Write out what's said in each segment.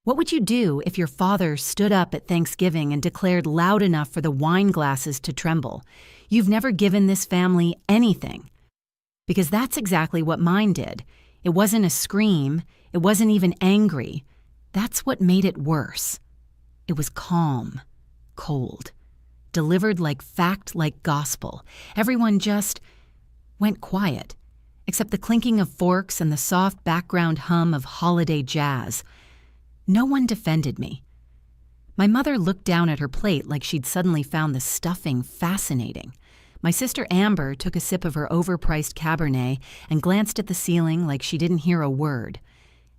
What would you do if your father stood up at Thanksgiving and declared loud enough for the wine glasses to tremble, "You've never given this family anything"? Because that's exactly what mine did. It wasn't a scream. It wasn't even angry. That's what made it worse. It was calm, cold, delivered like fact, like gospel. Everyone just went quiet, except the clinking of forks and the soft background hum of holiday jazz. No one defended me. My mother looked down at her plate like she'd suddenly found the stuffing fascinating. My sister Amber took a sip of her overpriced Cabernet and glanced at the ceiling like she didn't hear a word.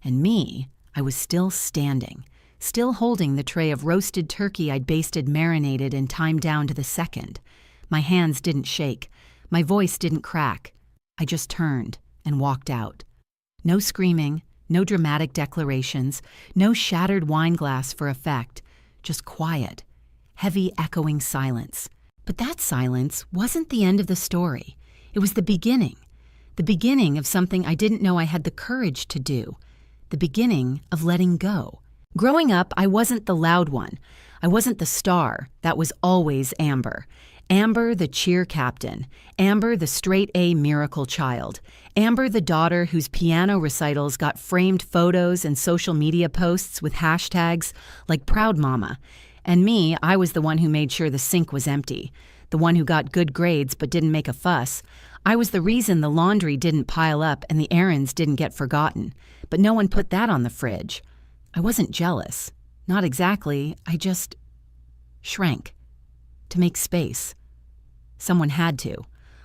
And me, I was still standing, still holding the tray of roasted turkey I'd basted, marinated, and timed down to the second. My hands didn't shake. My voice didn't crack. I just turned and walked out. No screaming, no dramatic declarations, no shattered wine glass for effect, just quiet, heavy echoing silence. But that silence wasn't the end of the story. It was the beginning of something I didn't know I had the courage to do, the beginning of letting go. Growing up, I wasn't the loud one. I wasn't the star. That was always Amber. Amber, the cheer captain. Amber, the straight-A miracle child. Amber, the daughter whose piano recitals got framed photos and social media posts with hashtags like Proud Mama. And me, I was the one who made sure the sink was empty, the one who got good grades but didn't make a fuss. I was the reason the laundry didn't pile up and the errands didn't get forgotten. But no one put that on the fridge. I wasn't jealous. Not exactly. I just shrank to make space. Someone had to.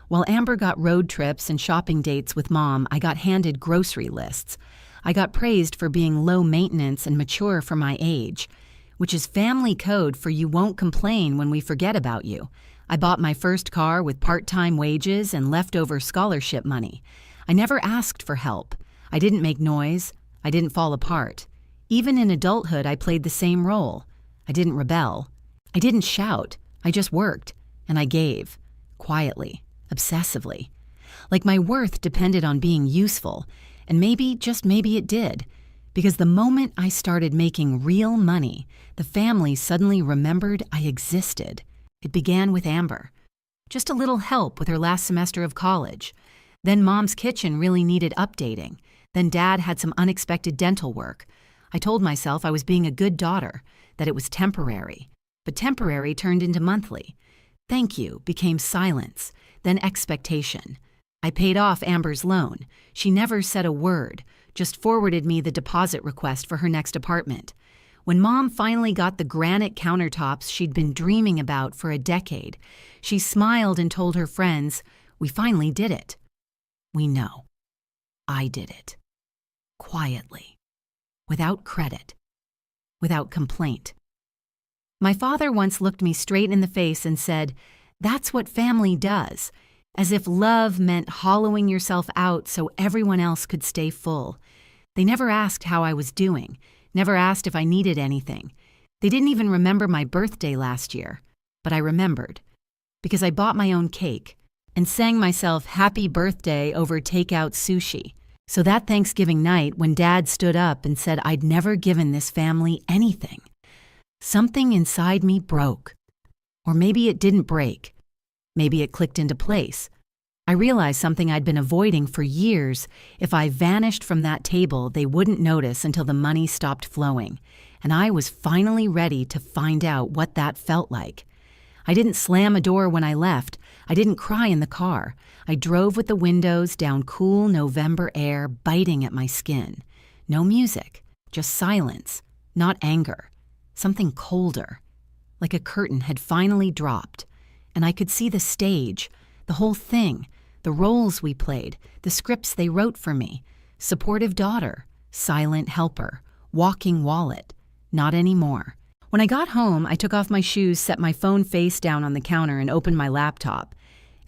While Amber got road trips and shopping dates with Mom, I got handed grocery lists. I got praised for being low maintenance and mature for my age, which is family code for you won't complain when we forget about you. I bought my first car with part-time wages and leftover scholarship money. I never asked for help. I didn't make noise. I didn't fall apart. Even in adulthood, I played the same role. I didn't rebel. I didn't shout. I just worked. And I gave. Quietly. Obsessively. Like my worth depended on being useful. And maybe, just maybe it did. Because the moment I started making real money, the family suddenly remembered I existed. It began with Amber. Just a little help with her last semester of college. Then Mom's kitchen really needed updating. Then Dad had some unexpected dental work. I told myself I was being a good daughter, that it was temporary. But temporary turned into monthly. Thank you became silence, then expectation. I paid off Amber's loan. She never said a word, just forwarded me the deposit request for her next apartment. When Mom finally got the granite countertops she'd been dreaming about for a decade, she smiled and told her friends, "We finally did it." We know. I did it. Quietly. Without credit. Without complaint. My father once looked me straight in the face and said, "That's what family does," as if love meant hollowing yourself out so everyone else could stay full. They never asked how I was doing, never asked if I needed anything. They didn't even remember my birthday last year, but I remembered, because I bought my own cake and sang myself happy birthday over takeout sushi. So that Thanksgiving night, when Dad stood up and said I'd never given this family anything, something inside me broke. Or maybe it didn't break. Maybe it clicked into place. I realized something I'd been avoiding for years. If I vanished from that table, they wouldn't notice until the money stopped flowing. And I was finally ready to find out what that felt like. I didn't slam a door when I left. I didn't cry in the car. I drove with the windows down, cool November air biting at my skin. No music, just silence, not anger. Something colder, like a curtain had finally dropped. And I could see the stage, the whole thing, the roles we played, the scripts they wrote for me. Supportive daughter, silent helper, walking wallet. Not anymore. When I got home, I took off my shoes, set my phone face down on the counter, and opened my laptop.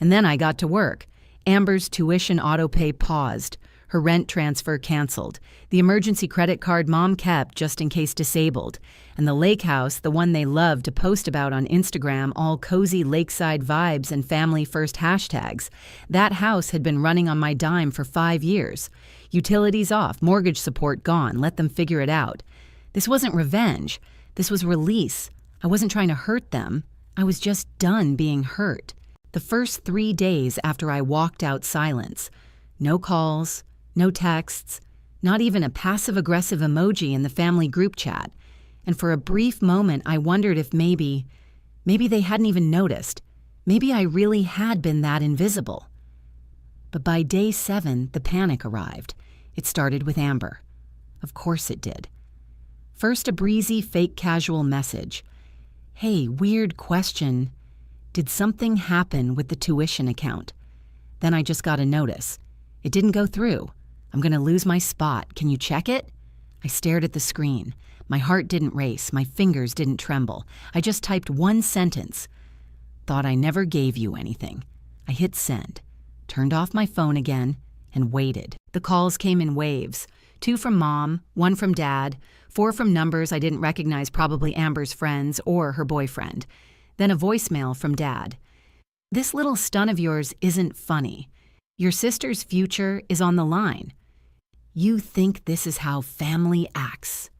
And then I got to work. Amber's tuition autopay paused. Her rent transfer canceled. The emergency credit card Mom kept just in case disabled. And the lake house, the one they loved to post about on Instagram, all cozy lakeside vibes and family first hashtags. That house had been running on my dime for 5 years. Utilities off, mortgage support gone, let them figure it out. This wasn't revenge. This was release. I wasn't trying to hurt them. I was just done being hurt. The first 3 days after I walked out, silence. No calls, no texts, not even a passive-aggressive emoji in the family group chat. And for a brief moment, I wondered if maybe they hadn't even noticed. Maybe I really had been that invisible. But by day 7, the panic arrived. It started with Amber. Of course it did. First, a breezy, fake casual message. Hey, weird question. Did something happen with the tuition account? Then I just got a notice. It didn't go through. I'm going to lose my spot. Can you check it? I stared at the screen. My heart didn't race. My fingers didn't tremble. I just typed one sentence. Thought I never gave you anything. I hit send, turned off my phone again, and waited. The calls came in waves. 2 from Mom, 1 from Dad, 4 from numbers I didn't recognize, probably Amber's friends or her boyfriend. Then a voicemail from Dad. This little stunt of yours isn't funny. Your sister's future is on the line. You think this is how family acts.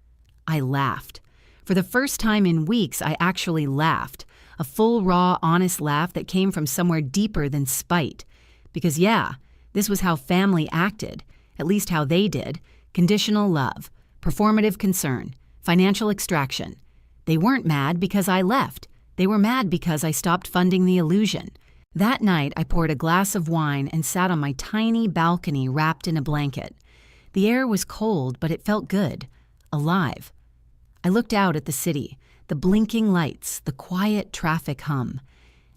I laughed. For the first time in weeks, I actually laughed. A full, raw, honest laugh that came from somewhere deeper than spite. Because yeah, this was how family acted, at least how they did. Conditional love, performative concern, financial extraction. They weren't mad because I left. They were mad because I stopped funding the illusion. That night, I poured a glass of wine and sat on my tiny balcony wrapped in a blanket. The air was cold, but it felt good, alive. I looked out at the city, the blinking lights, the quiet traffic hum,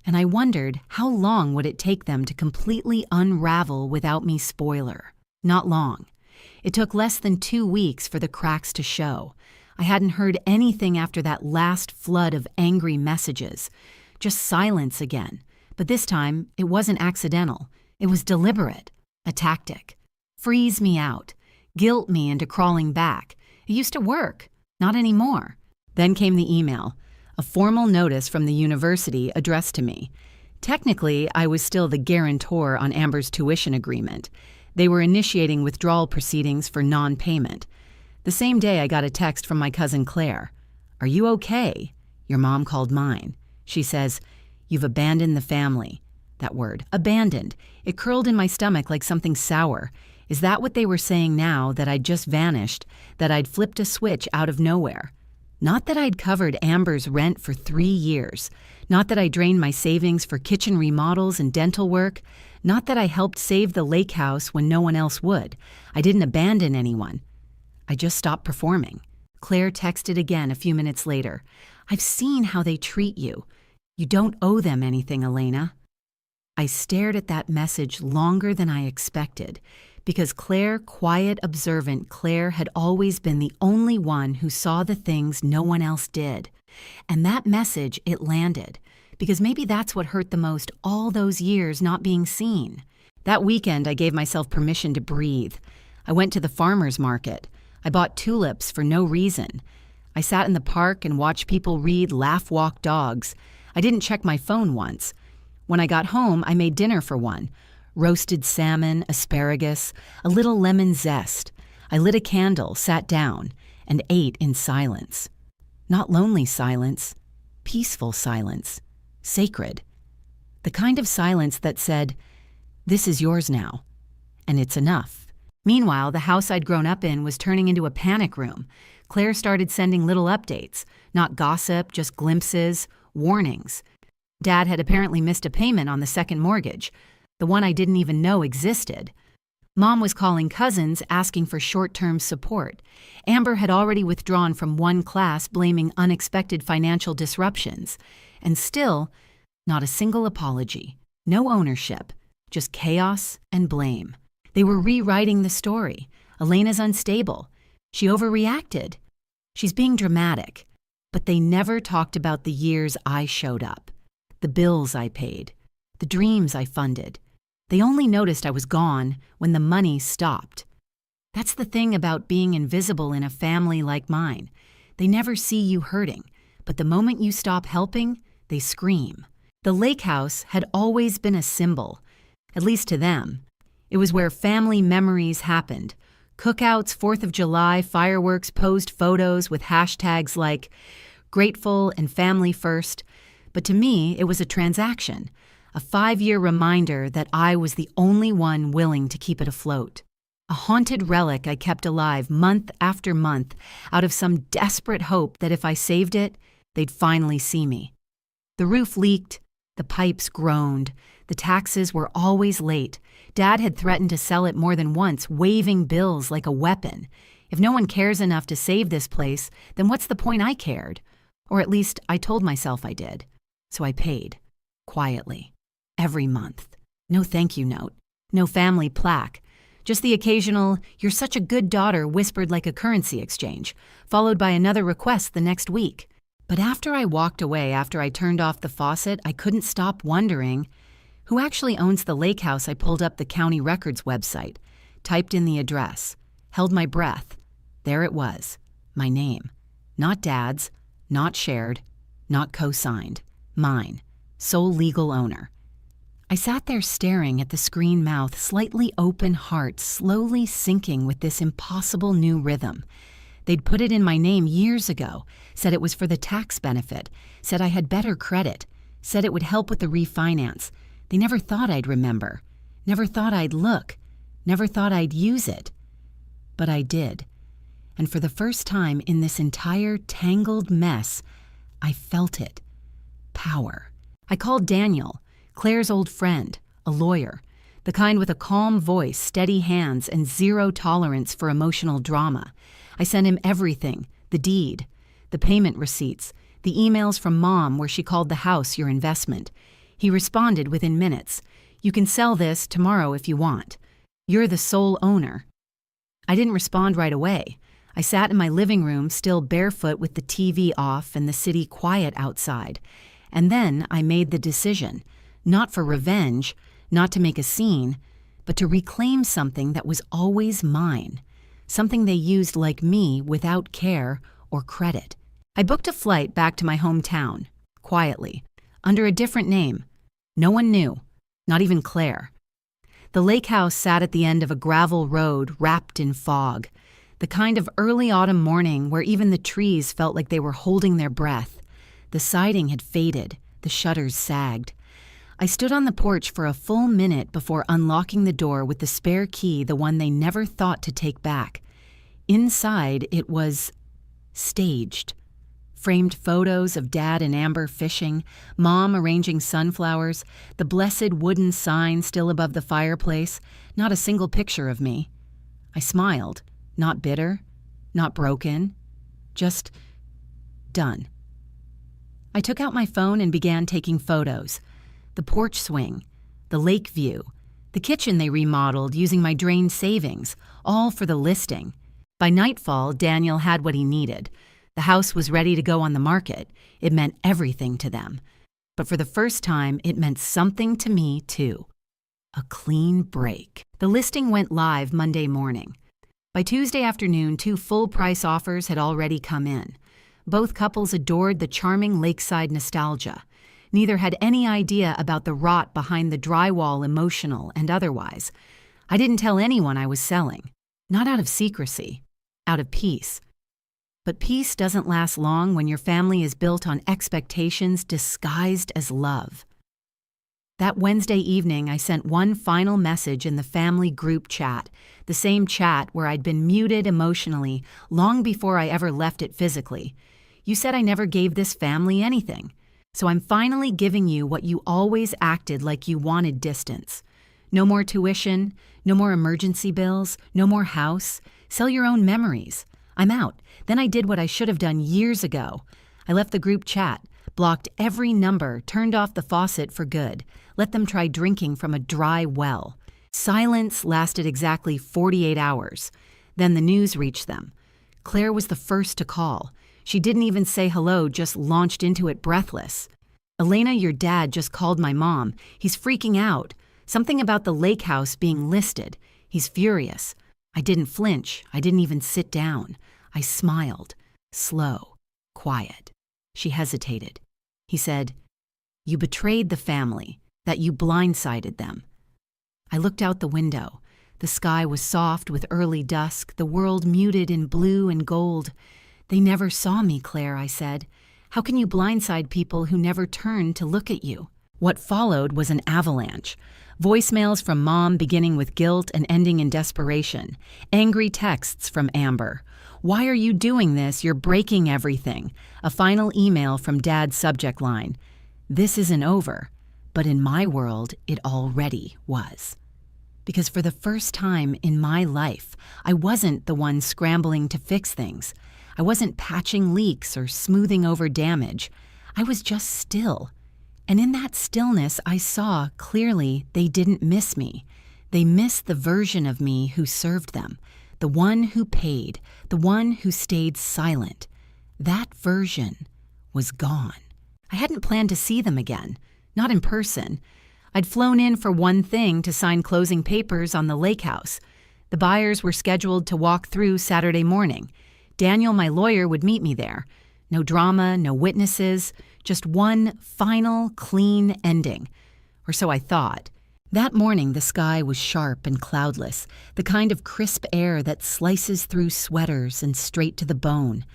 and I wondered how long would it take them to completely unravel without me spoiler. Not long. It took less than 2 weeks for the cracks to show. I hadn't heard anything after that last flood of angry messages. Just silence again. But this time, it wasn't accidental. It was deliberate. A tactic. Freeze me out. Guilt me into crawling back. It used to work. Not anymore. Then came the email. A formal notice from the university addressed to me. Technically, I was still the guarantor on Amber's tuition agreement. They were initiating withdrawal proceedings for non-payment. The same day, I got a text from my cousin Claire. Are you okay? Your mom called mine. She says, you've abandoned the family. That word, abandoned. It curled in my stomach like something sour. Is that what they were saying now, that I'd just vanished, that I'd flipped a switch out of nowhere? Not that I'd covered Amber's rent for 3 years. Not that I drained my savings for kitchen remodels and dental work. Not that I helped save the lake house when no one else would. I didn't abandon anyone. I just stopped performing. Claire texted again a few minutes later. I've seen how they treat you. You don't owe them anything, Elena. I stared at that message longer than I expected, because Claire, quiet, observant Claire, had always been the only one who saw the things no one else did. And that message, it landed, because maybe that's what hurt the most all those years not being seen. That weekend, I gave myself permission to breathe. I went to the farmer's market. I bought tulips for no reason. I sat in the park and watched people read Laugh Walk Dogs. I didn't check my phone once. When I got home, I made dinner for one. Roasted salmon, asparagus, a little lemon zest. I lit a candle, sat down, and ate in silence. Not lonely silence, peaceful silence, sacred. The kind of silence that said, this is yours now, and it's enough. Meanwhile, the house I'd grown up in was turning into a panic room. Claire started sending little updates, not gossip, just glimpses, warnings. Dad had apparently missed a payment on the second mortgage, the one I didn't even know existed. Mom was calling cousins asking for short-term support. Amber had already withdrawn from one class blaming unexpected financial disruptions. And still, not a single apology, no ownership, just chaos and blame. They were rewriting the story. Elena's unstable. She overreacted. She's being dramatic. But they never talked about the years I showed up, the bills I paid, the dreams I funded. They only noticed I was gone when the money stopped. That's the thing about being invisible in a family like mine. They never see you hurting, but the moment you stop helping, they scream. The lake house had always been a symbol, at least to them. It was where family memories happened, Cookouts, 4th of July, fireworks, posed photos with hashtags like grateful and family first. But to me, it was a transaction, a 5-year reminder that I was the only one willing to keep it afloat. A haunted relic I kept alive month after month out of some desperate hope that if I saved it, they'd finally see me. The roof leaked, the pipes groaned, the taxes were always late. Dad had threatened to sell it more than once, waving bills like a weapon. If no one cares enough to save this place, then what's the point I cared? Or at least I told myself I did. So I paid, quietly, every month. No thank you note, no family plaque. Just the occasional, "You're such a good daughter," whispered like a currency exchange, followed by another request the next week. But after I walked away, after I turned off the faucet, I couldn't stop wondering, who actually owns the lake house? I pulled up the county records website, typed in the address, held my breath. There it was, my name. Not Dad's, not shared, not co-signed. Mine, sole legal owner. I sat there staring at the screen mouth, slightly open heart, slowly sinking with this impossible new rhythm. They'd put it in my name years ago, said it was for the tax benefit, said I had better credit, said it would help with the refinance. They never thought I'd remember, never thought I'd look, never thought I'd use it. But I did. And for the first time in this entire tangled mess, I felt it. Power. I called Daniel, Claire's old friend, a lawyer, the kind with a calm voice, steady hands, and zero tolerance for emotional drama. I sent him everything, the deed, the payment receipts, the emails from Mom where she called the house your investment. He responded within minutes. "You can sell this tomorrow if you want. You're the sole owner." I didn't respond right away. I sat in my living room, still barefoot with the TV off and the city quiet outside. And then I made the decision, not for revenge, not to make a scene, but to reclaim something that was always mine, something they used like me without care or credit. I booked a flight back to my hometown, quietly, under a different name. No one knew, not even Claire. The lake house sat at the end of a gravel road wrapped in fog, the kind of early autumn morning where even the trees felt like they were holding their breath. The siding had faded, the shutters sagged. I stood on the porch for a full minute before unlocking the door with the spare key, the one they never thought to take back. Inside, it was staged. Framed photos of Dad and Amber fishing, Mom arranging sunflowers, the blessed wooden sign still above the fireplace, not a single picture of me. I smiled, not bitter, not broken, just done. I took out my phone and began taking photos. The porch swing, the lake view, the kitchen they remodeled using my drained savings, all for the listing. By nightfall, Daniel had what he needed. The house was ready to go on the market. It meant everything to them. But for the first time, it meant something to me, too. A clean break. The listing went live Monday morning. By Tuesday afternoon, 2 full-price offers had already come in. Both couples adored the charming lakeside nostalgia. Neither had any idea about the rot behind the drywall, emotional and otherwise. I didn't tell anyone I was selling. Not out of secrecy, out of peace. But peace doesn't last long when your family is built on expectations disguised as love. That Wednesday evening, I sent one final message in the family group chat, the same chat where I'd been muted emotionally long before I ever left it physically. You said I never gave this family anything, so I'm finally giving you what you always acted like you wanted: distance. No more tuition, no more emergency bills, no more house. Sell your own memories. I'm out. Then I did what I should have done years ago. I left the group chat, blocked every number, turned off the faucet for good, let them try drinking from a dry well. Silence lasted exactly 48 hours. Then the news reached them. Claire was the first to call. She didn't even say hello, just launched into it breathless. "Elena, your dad just called my mom. He's freaking out. Something about the lake house being listed. He's furious." I didn't flinch. I didn't even sit down. I smiled, slow, quiet. She hesitated. He said, "You betrayed the family, that you blindsided them." I looked out the window. The sky was soft with early dusk, the world muted in blue and gold. "They never saw me, Claire," I said. "How can you blindside people who never turned to look at you?" What followed was an avalanche. Voicemails from Mom beginning with guilt and ending in desperation. Angry texts from Amber. "Why are you doing this? You're breaking everything." A final email from Dad's subject line. "This isn't over." But in my world, it already was. Because for the first time in my life, I wasn't the one scrambling to fix things. I wasn't patching leaks or smoothing over damage. I was just still. And in that stillness, I saw clearly they didn't miss me. They missed the version of me who served them, the one who paid, the one who stayed silent. That version was gone. I hadn't planned to see them again, not in person. I'd flown in for one thing, to sign closing papers on the lake house. The buyers were scheduled to walk through Saturday morning. Daniel, my lawyer, would meet me there. No drama, no witnesses, just one final, clean ending. Or so I thought. That morning, the sky was sharp and cloudless, the kind of crisp air that slices through sweaters and straight to the bone.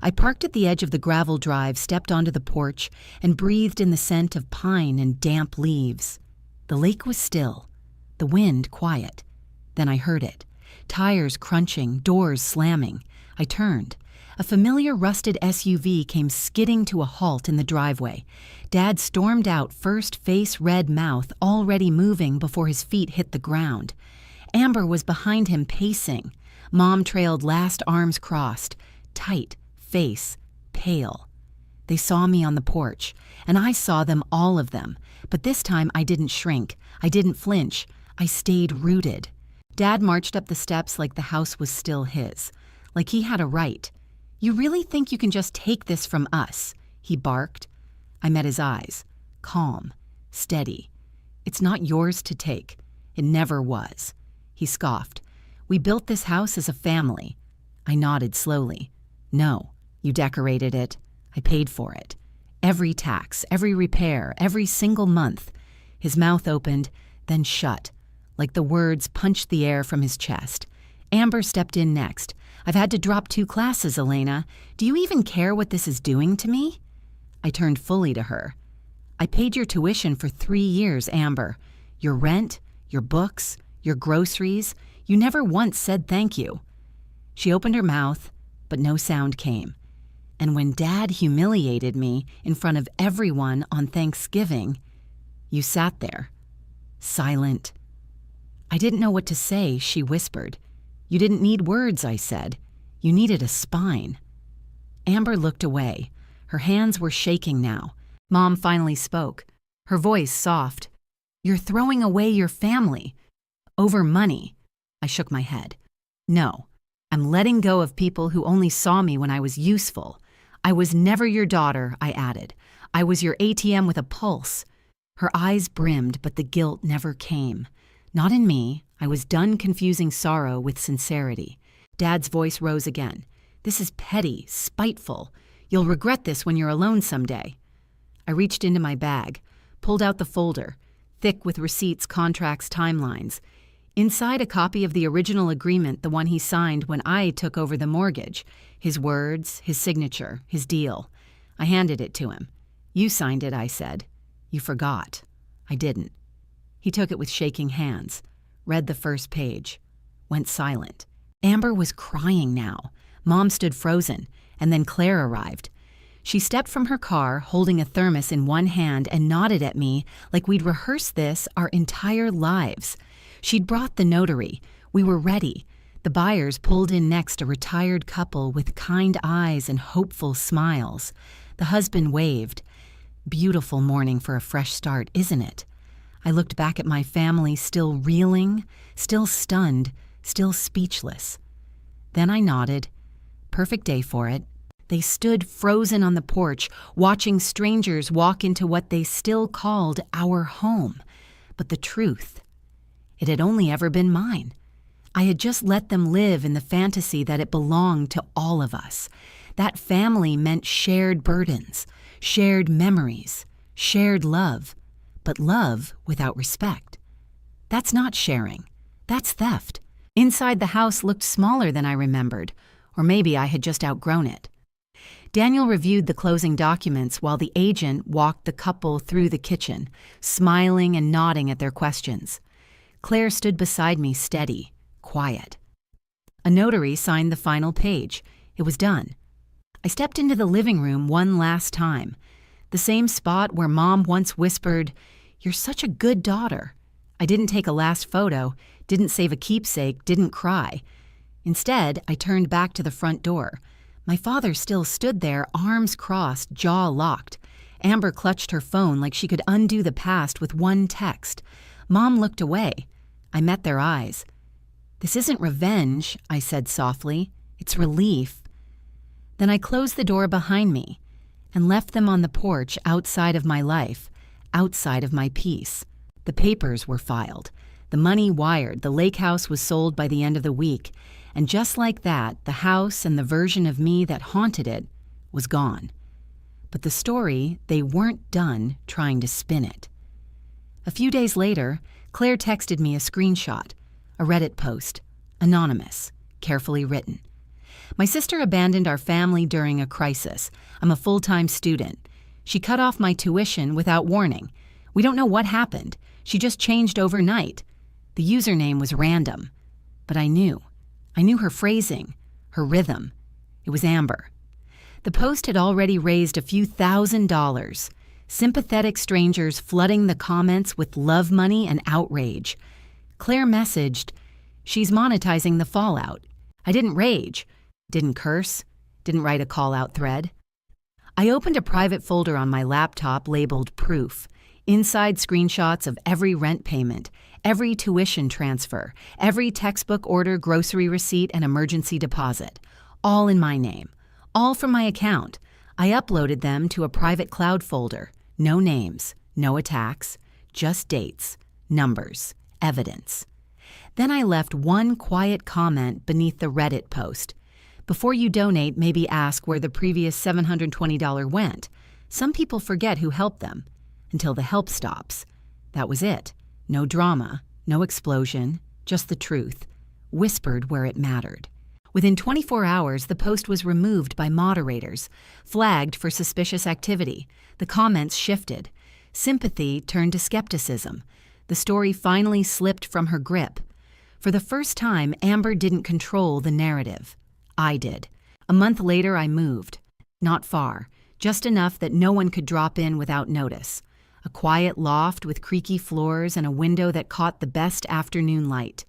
I parked at the edge of the gravel drive, stepped onto the porch, and breathed in the scent of pine and damp leaves. The lake was still, the wind quiet. Then I heard it. Tires crunching, doors slamming. I turned. A familiar rusted SUV came skidding to a halt in the driveway. Dad stormed out, first face, red mouth, already moving before his feet hit the ground. Amber was behind him, pacing. Mom trailed last, arms crossed, tight, face, pale. They saw me on the porch, and I saw them, all of them. But this time I didn't shrink. I didn't flinch. I stayed rooted. Dad marched up the steps like the house was still his, like he had a right. "You really think you can just take this from us?" he barked. I met his eyes, calm, steady. "It's not yours to take. It never was." He scoffed. "We built this house as a family." I nodded slowly. "No, you decorated it. I paid for it. Every tax, every repair, every single month." His mouth opened, then shut, like the words punched the air from his chest. Amber stepped in next. "I've had to drop 2 classes, Elena. Do you even care what this is doing to me?" I turned fully to her. "I paid your tuition for 3 years, Amber. Your rent, your books, your groceries. You never once said thank you." She opened her mouth, but no sound came. And when Dad humiliated me in front of everyone on Thanksgiving, you sat there, silent. "I didn't know what to say," she whispered. "You didn't need words," I said. "You needed a spine." Amber looked away. Her hands were shaking now. Mom finally spoke, her voice soft. "You're throwing away your family. Over money." I shook my head. "No, I'm letting go of people who only saw me when I was useful. I was never your daughter," I added. "I was your ATM with a pulse." Her eyes brimmed, but the guilt never came. Not in me. I was done confusing sorrow with sincerity. Dad's voice rose again. "This is petty, spiteful. You'll regret this when you're alone someday." I reached into my bag, pulled out the folder, thick with receipts, contracts, timelines. Inside, a copy of the original agreement, the one he signed when I took over the mortgage. His words, his signature, his deal. I handed it to him. "You signed it," I said. "You forgot." I didn't. He took it with shaking hands, read the first page, went silent. Amber was crying now. Mom stood frozen, and then Claire arrived. She stepped from her car, holding a thermos in one hand, and nodded at me like we'd rehearsed this our entire lives. She'd brought the notary. We were ready. The buyers pulled in next, a retired couple with kind eyes and hopeful smiles. The husband waved. Beautiful morning for a fresh start, isn't it? I looked back at my family, still reeling, still stunned, still speechless. Then I nodded. Perfect day for it. They stood frozen on the porch, watching strangers walk into what they still called our home. But the truth, it had only ever been mine. I had just let them live in the fantasy that it belonged to all of us. That family meant shared burdens, shared memories, shared love. But love without respect. That's not sharing. That's theft. Inside the house looked smaller than I remembered, or maybe I had just outgrown it. Daniel reviewed the closing documents while the agent walked the couple through the kitchen, smiling and nodding at their questions. Claire stood beside me, steady, quiet. A notary signed the final page. It was done. I stepped into the living room one last time, the same spot where Mom once whispered, "You're such a good daughter." I didn't take a last photo, didn't save a keepsake, didn't cry. Instead, I turned back to the front door. My father still stood there, arms crossed, jaw locked. Amber clutched her phone like she could undo the past with one text. Mom looked away. I met their eyes. "This isn't revenge," I said softly. "It's relief." Then I closed the door behind me and left them on the porch outside of my life, outside of my peace. The papers were filed. The money wired. The lake house was sold by the end of the week. And just like that, the house and the version of me that haunted it was gone. But the story, they weren't done trying to spin it. A few days later, Claire texted me a screenshot, a Reddit post, anonymous, carefully written. "My sister abandoned our family during a crisis. I'm a full-time student. She cut off my tuition without warning. We don't know what happened. She just changed overnight. The username was random. But I knew. I knew her phrasing, her rhythm. It was Amber." The post had already raised a few $1,000s. Sympathetic strangers flooding the comments with love money and outrage. Claire messaged, "She's monetizing the fallout." I didn't rage, didn't curse, didn't write a call-out thread. I opened a private folder on my laptop labeled Proof. Inside screenshots of every rent payment, every tuition transfer, every textbook order, grocery receipt, and emergency deposit. All in my name. All from my account. I uploaded them to a private cloud folder. No names, no attacks, just dates, numbers, evidence. Then I left one quiet comment beneath the Reddit post. "Before you donate, maybe ask where the previous $720 went. Some people forget who helped them. Until the help stops." That was it. No drama, no explosion, just the truth, whispered where it mattered. Within 24 hours, the post was removed by moderators, flagged for suspicious activity. The comments shifted. Sympathy turned to skepticism. The story finally slipped from her grip. For the first time, Amber didn't control the narrative. I did. A month later, I moved. Not far, just enough that no one could drop in without notice. A quiet loft with creaky floors and a window that caught the best afternoon light.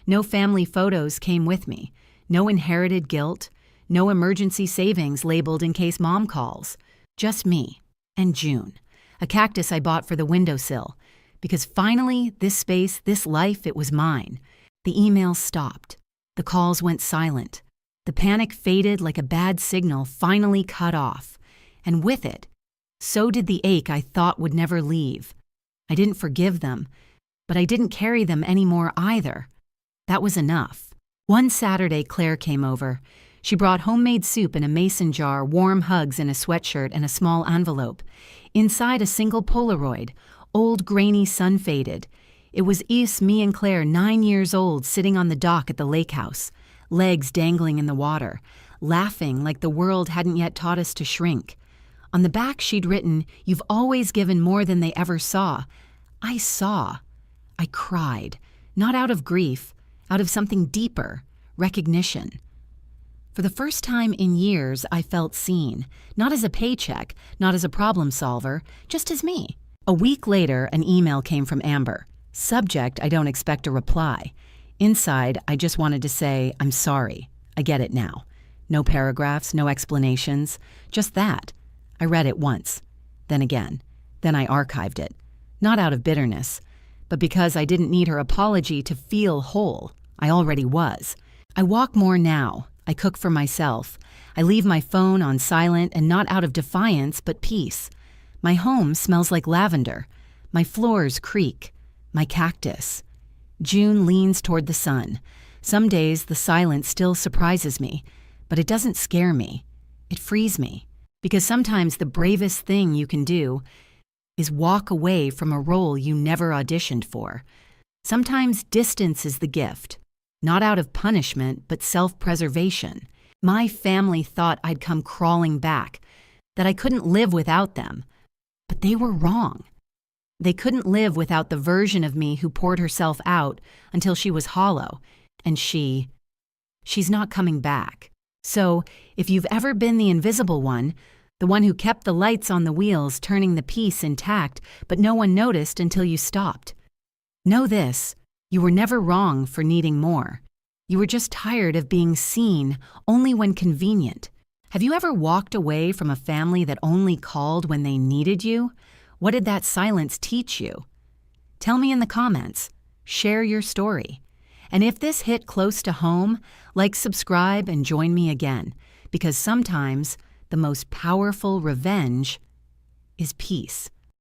No family photos came with me. No inherited guilt. No emergency savings labeled in case Mom calls. Just me and June. A cactus I bought for the windowsill. Because finally, this space, this life, it was mine. The emails stopped. The calls went silent. The panic faded like a bad signal finally cut off. And with it, so did the ache I thought would never leave. I didn't forgive them, but I didn't carry them anymore either. That was enough. One Saturday, Claire came over. She brought homemade soup in a mason jar, warm hugs in a sweatshirt, and a small envelope. Inside, a single Polaroid, old, grainy, sun-faded. It was me and Claire, 9 years old, sitting on the dock at the lake house, legs dangling in the water, laughing like the world hadn't yet taught us to shrink. On the back, she'd written, "You've always given more than they ever saw." I saw. I cried, not out of grief, out of something deeper, recognition. For the first time in years, I felt seen, not as a paycheck, not as a problem solver, just as me. A week later, an email came from Amber. Subject, I don't expect a reply. Inside, I just wanted to say, "I'm sorry. I get it now." No paragraphs, no explanations, just that. I read it once, then again. Then I archived it. Not out of bitterness, but because I didn't need her apology to feel whole. I already was. I walk more now. I cook for myself. I leave my phone on silent, and not out of defiance, but peace. My home smells like lavender. My floors creak. My cactus. June leans toward the sun. Some days the silence still surprises me, but it doesn't scare me. It frees me. Because sometimes the bravest thing you can do is walk away from a role you never auditioned for. Sometimes distance is the gift, not out of punishment, but self-preservation. My family thought I'd come crawling back, that I couldn't live without them. But they were wrong. They couldn't live without the version of me who poured herself out until she was hollow, and she's not coming back. So, if you've ever been the invisible one, the one who kept the lights on the wheels turning the piece intact, but no one noticed until you stopped, know this: you were never wrong for needing more. You were just tired of being seen only when convenient. Have you ever walked away from a family that only called when they needed you? What did that silence teach you? Tell me in the comments. Share your story. And if this hit close to home, like, subscribe, and join me again, because sometimes the most powerful revenge is peace.